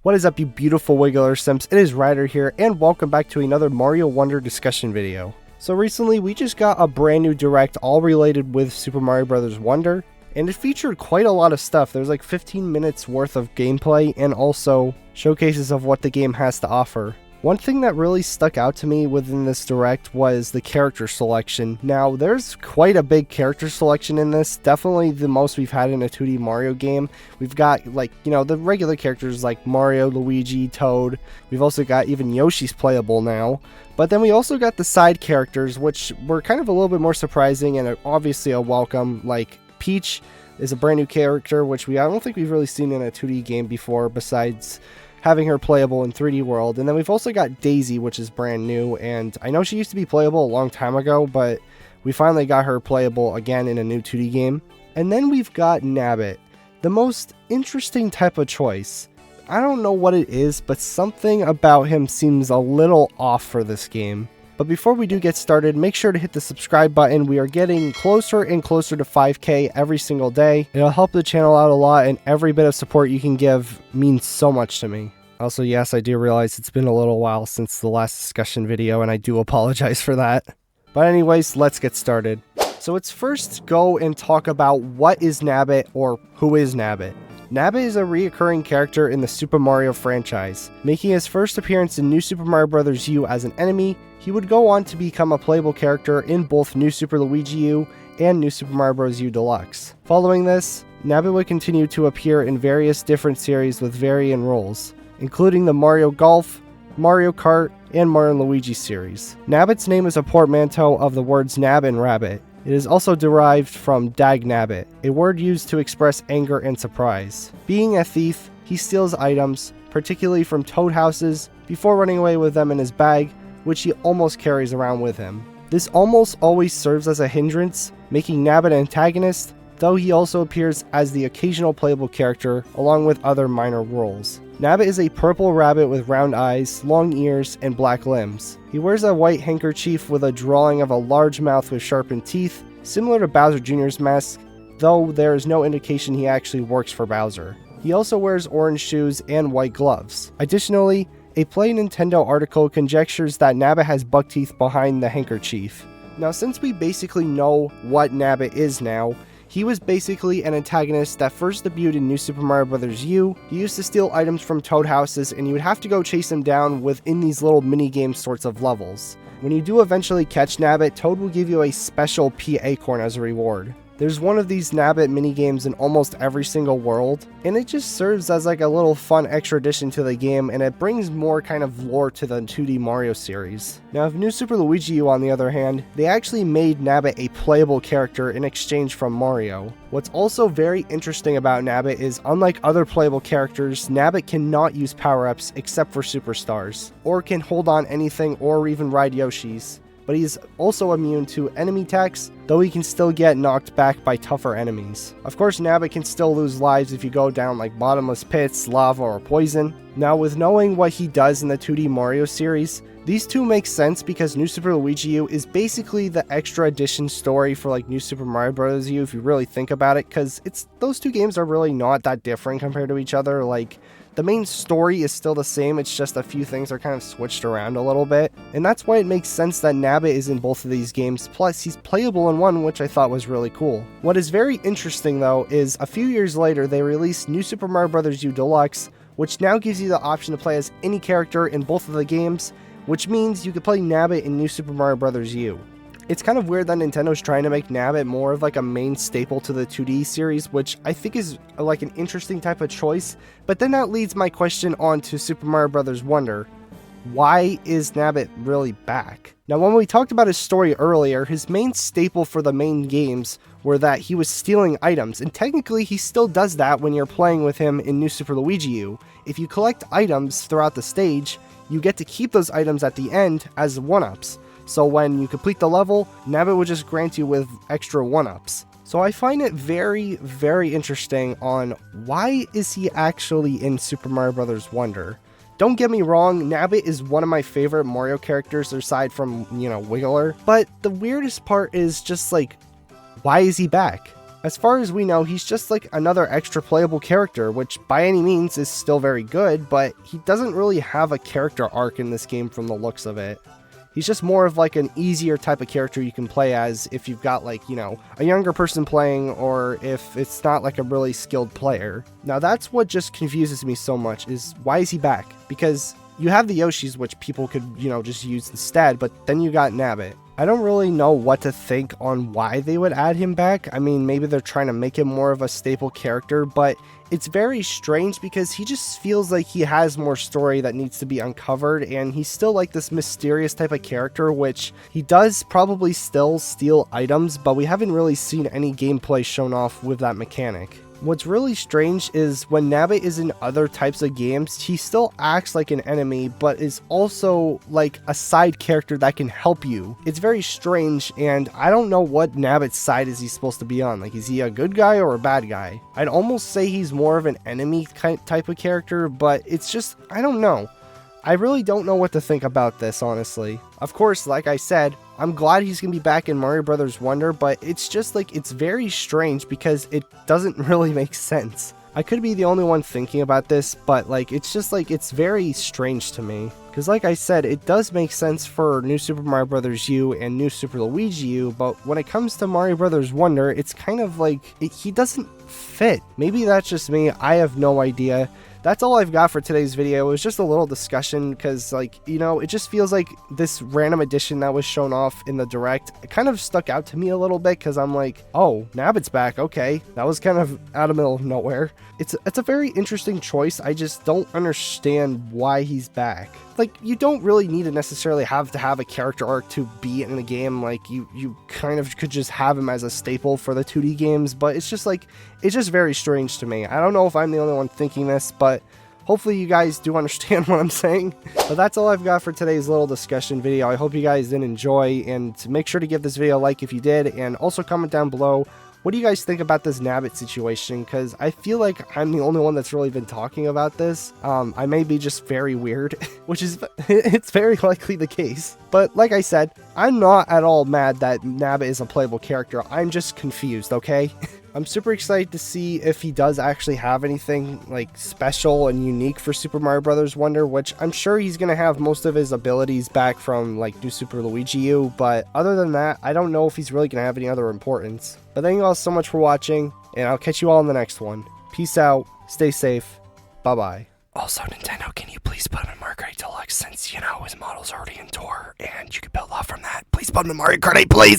What is up, you beautiful Wiggler Simps? It is Ryder here, and welcome back to another Mario Wonder discussion video. So recently, we just got a brand new direct all related with Super Mario Bros. Wonder, and it featured quite a lot of stuff. There's like 15 minutes worth of gameplay, and also showcases of what the game has to offer. One thing that really stuck out to me within this direct was the character selection. Now, there's quite a big character selection in this, definitely the most we've had in a 2D Mario game. We've got, like, you know, the regular characters like Mario, Luigi, Toad. We've also got even Yoshi's playable now. But then we also got the side characters, which were kind of a little bit more surprising and obviously a welcome. Like, Peach is a brand new character, which I don't think we've really seen in a 2D game before, besides having her playable in 3D World. And then we've also got Daisy, which is brand new, and I know she used to be playable a long time ago, but we finally got her playable again in a new 2D game. And then we've got Nabbit, the most interesting type of choice. I don't know what it is, but something about him seems a little off for this game. But before we do get started, make sure to hit the subscribe button. We are getting closer and closer to 5K every single day. It'll help the channel out a lot, and every bit of support you can give means so much to me. Also, yes, I do realize it's been a little while since the last discussion video, and I do apologize for that. But anyways, let's get started. So let's first go and talk about what is Nabbit, or who is Nabbit. Nabbit is a reoccurring character in the Super Mario franchise. Making his first appearance in New Super Mario Bros. U as an enemy, he would go on to become a playable character in both New Super Luigi U and New Super Mario Bros. U Deluxe. Following this, Nabbit would continue to appear in various different series with varying roles, including the Mario Golf, Mario Kart, and Mario & Luigi series. Nabbit's name is a portmanteau of the words nab and rabbit. It is also derived from Dag Nabbit, a word used to express anger and surprise. Being a thief, he steals items, particularly from toad houses, before running away with them in his bag, which he almost carries around with him. This almost always serves as a hindrance, making Nabbit an antagonist, though he also appears as the occasional playable character, along with other minor roles. Nabbit is a purple rabbit with round eyes, long ears, and black limbs. He wears a white handkerchief with a drawing of a large mouth with sharpened teeth, similar to Bowser Jr.'s mask, though there is no indication he actually works for Bowser. He also wears orange shoes and white gloves. Additionally, a Play Nintendo article conjectures that Nabbit has buck teeth behind the handkerchief. Now, since we basically know what Nabbit is now, he was basically an antagonist that first debuted in New Super Mario Bros. U. He used to steal items from toad houses, and you would have to go chase him down within these little mini-game sorts of levels. When you do eventually catch Nabbit, Toad will give you a special P acorn as a reward. There's one of these Nabbit minigames in almost every single world, and it just serves as like a little fun extra addition to the game, and it brings more kind of lore to the 2D Mario series. Now, with New Super Luigi U, on the other hand, they actually made Nabbit a playable character in exchange from Mario. What's also very interesting about Nabbit is, unlike other playable characters, Nabbit cannot use power-ups except for superstars, or can hold on anything or even ride Yoshi's. But he's also immune to enemy attacks, though he can still get knocked back by tougher enemies. Of course, Nabbit can still lose lives if you go down like bottomless pits, lava, or poison. Now, with knowing what he does in the 2D Mario series, these two make sense because New Super Luigi U is basically the extra addition story for like New Super Mario Bros. U if you really think about it, because those two games are really not that different compared to each other. Like, the main story is still the same, it's just a few things are kind of switched around a little bit, and that's why it makes sense that Nabbit is in both of these games, plus he's playable in one, which I thought was really cool. What is very interesting though is a few years later they released New Super Mario Bros. U Deluxe, which now gives you the option to play as any character in both of the games, which means you could play Nabbit in New Super Mario Bros. U. It's kind of weird that Nintendo's trying to make Nabbit more of like a main staple to the 2D series, which I think is like an interesting type of choice, but then that leads my question on to Super Mario Bros. Wonder. Why is Nabbit really back? Now, when we talked about his story earlier, his main staple for the main games were that he was stealing items, and technically he still does that when you're playing with him in New Super Luigi U. If you collect items throughout the stage, you get to keep those items at the end as 1-ups. So when you complete the level, Nabbit will just grant you with extra 1-ups. So I find it very, very interesting on why is he actually in Super Mario Bros. Wonder. Don't get me wrong, Nabbit is one of my favorite Mario characters aside from, you know, Wiggler. But the weirdest part is just like, why is he back? As far as we know, he's just like another extra playable character, which by any means is still very good, but he doesn't really have a character arc in this game from the looks of it. He's just more of like an easier type of character you can play as if you've got like, you know, a younger person playing, or if it's not like a really skilled player. Now that's what just confuses me so much, is why is he back? Because you have the Yoshis, which people could, you know, just use instead, but then you got Nabbit. I don't really know what to think on why they would add him back. I mean, maybe they're trying to make him more of a staple character, but it's very strange because he just feels like he has more story that needs to be uncovered, and he's still like this mysterious type of character, which he does probably still steal items, but we haven't really seen any gameplay shown off with that mechanic. What's really strange is when Nabbit is in other types of games, he still acts like an enemy, but is also like a side character that can help you. It's very strange, and I don't know what Nabbit's side is he supposed to be on. Like, is he a good guy or a bad guy? I'd almost say he's more of an enemy type of character, but it's just, I don't know. I really don't know what to think about this, honestly. Of course, like I said, I'm glad he's going to be back in Mario Brothers Wonder, but it's just like, it's very strange because it doesn't really make sense. I could be the only one thinking about this, but like, it's just like, it's very strange to me. Because like I said, it does make sense for New Super Mario Bros. U and New Super Luigi U, but when it comes to Mario Brothers Wonder, it's kind of like, he doesn't fit. Maybe that's just me, I have no idea. That's all I've got for today's video. It was just a little discussion because, like, you know, it just feels like this random addition that was shown off in the Direct, it kind of stuck out to me a little bit because I'm like, oh, Nabbit's back, okay. That was kind of out of the middle of nowhere. It's a very interesting choice. I just don't understand why he's back. Like, you don't really need to necessarily have a character arc to be in the game. Like, you kind of could just have him as a staple for the 2D games, but it's just like, it's just very strange to me. I don't know if I'm the only one thinking this, but hopefully you guys do understand what I'm saying. But that's all I've got for today's little discussion video. I hope you guys did enjoy, and make sure to give this video a like if you did, and also comment down below, what do you guys think about this Nabbit situation? Because I feel like I'm the only one that's really been talking about this. I may be just very weird, which is, it's very likely the case. But like I said, I'm not at all mad that Nabbit is a playable character. I'm just confused, okay? I'm super excited to see if he does actually have anything like special and unique for Super Mario Bros. Wonder, which I'm sure he's going to have most of his abilities back from like New Super Luigi U, but other than that, I don't know if he's really going to have any other importance. But thank you all so much for watching, and I'll catch you all in the next one. Peace out, stay safe, bye-bye. Also, Nintendo, can you please put him in Mario Kart 8 Deluxe, since, you know, his model's already in tour, and you can build off from that. Please put him in Mario Kart 8, please!